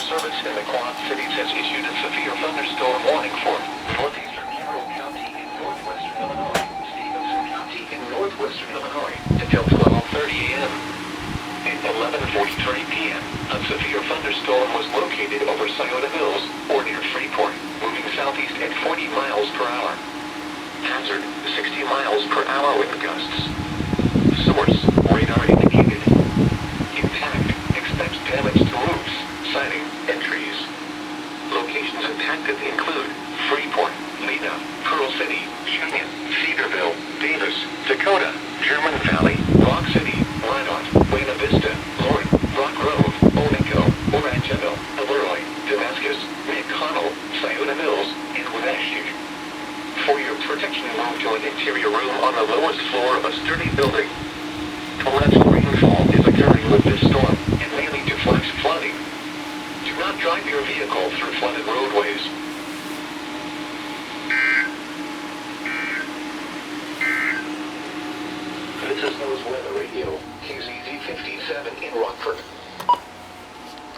Service in the Quad Cities has issued a severe thunderstorm warning for northeastern Carroll County in northwestern Illinois, Stephenson County in northwestern Illinois, until 12:30 a.m. At 11:43 p.m., a severe thunderstorm was located over Scioto Hills, or near Freeport, moving southeast at 40 miles per hour. Hazard, 60 miles per hour wind gusts. Source, radar indicated. Impact, expects damage to roofs, siding, and trees. Locations impacted include Freeport, Lena, Pearl City, Cheyenne, Cedarville, Davis, Dakota, German Valley, Rock City, Minot, Buena Vista, Lawrence, Rock Grove, Oneco, Orangeville, Elroy, Damascus, McConnell, Scioto Mills, and Wiwx. For your protection, move to an interior room on the lowest floor of a sturdy building. Torrential rainfall is occurring with this storm and may lead to flash flooding. Do not drive your vehicle through flooded roadways. This is those weather